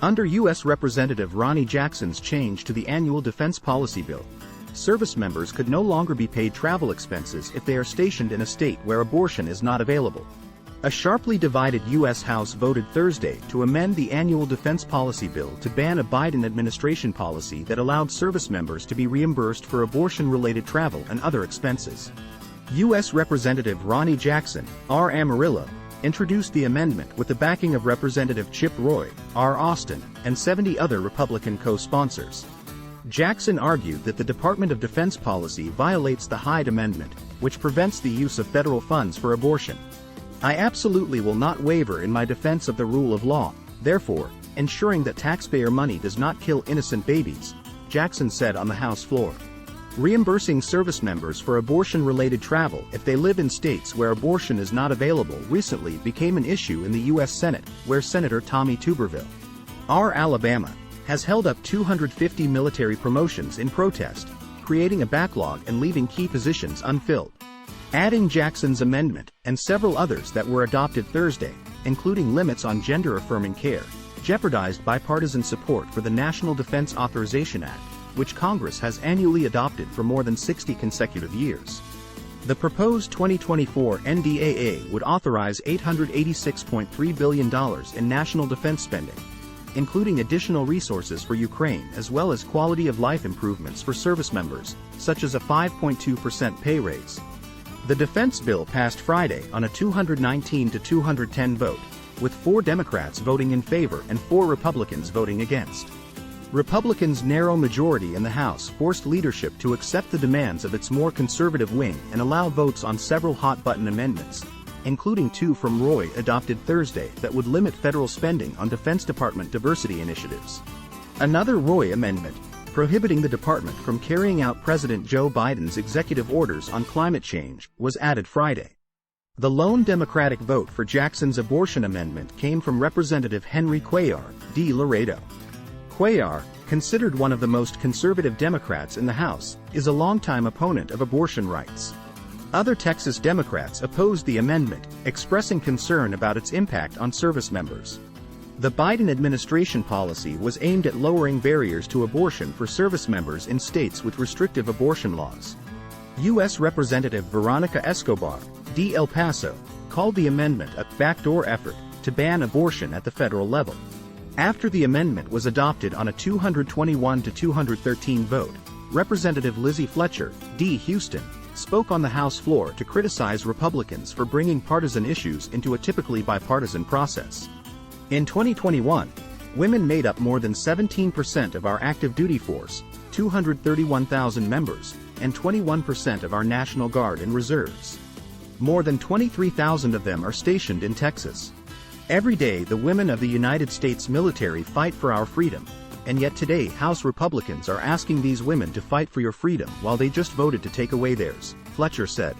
Under U.S. Representative Ronny Jackson's change to the annual defense policy bill, service members could no longer be paid travel expenses if they are stationed in a state where abortion is not available. A sharply divided U.S. House voted Thursday to amend the annual defense policy bill to ban a Biden administration policy that allowed service members to be reimbursed for abortion-related travel and other expenses. U.S. Representative Ronny Jackson, R. Amarillo, introduced the amendment with the backing of Representative Chip Roy, R. Austin, and 70 other Republican co-sponsors. Jackson argued that the Department of Defense policy violates the Hyde Amendment, which prevents the use of federal funds for abortion. "I absolutely will not waver in my defense of the rule of law, therefore, ensuring that taxpayer money does not kill innocent babies," Jackson said on the House floor. Reimbursing service members for abortion-related travel if they live in states where abortion is not available recently became an issue in the U.S. Senate, where Senator Tommy Tuberville, R. Alabama, has held up 250 military promotions in protest, creating a backlog and leaving key positions unfilled. Adding Jackson's amendment, and several others that were adopted Thursday, including limits on gender-affirming care, jeopardized bipartisan support for the National Defense Authorization Act, which Congress has annually adopted for more than 60 consecutive years. The proposed 2024 NDAA would authorize $886.3 billion in national defense spending, including additional resources for Ukraine as well as quality-of-life improvements for service members, such as a 5.2% pay raise. The defense bill passed Friday on a 219-210 vote, with 4 Democrats voting in favor and 4 Republicans voting against. Republicans' narrow majority in the House forced leadership to accept the demands of its more conservative wing and allow votes on several hot-button amendments, including 2 from Roy adopted Thursday that would limit federal spending on Defense Department diversity initiatives. Another Roy amendment, prohibiting the department from carrying out President Joe Biden's executive orders on climate change, was added Friday. The lone Democratic vote for Jackson's abortion amendment came from Representative Henry Cuellar, D. Laredo. Cuellar, considered one of the most conservative Democrats in the House, is a longtime opponent of abortion rights. Other Texas Democrats opposed the amendment, expressing concern about its impact on service members. The Biden administration policy was aimed at lowering barriers to abortion for service members in states with restrictive abortion laws. U.S. Representative Veronica Escobar, D. El Paso, called the amendment a backdoor effort to ban abortion at the federal level. After the amendment was adopted on a 221-213 vote, Representative Lizzie Fletcher, D. Houston, spoke on the House floor to criticize Republicans for bringing partisan issues into a typically bipartisan process. In 2021, women made up more than 17% of our active duty force, 231,000 members, and 21% of our National Guard and reserves. More than 23,000 of them are stationed in Texas. Every day the women of the United States military fight for our freedom, and yet today House Republicans are asking these women to fight for your freedom while they just voted to take away theirs, Fletcher said.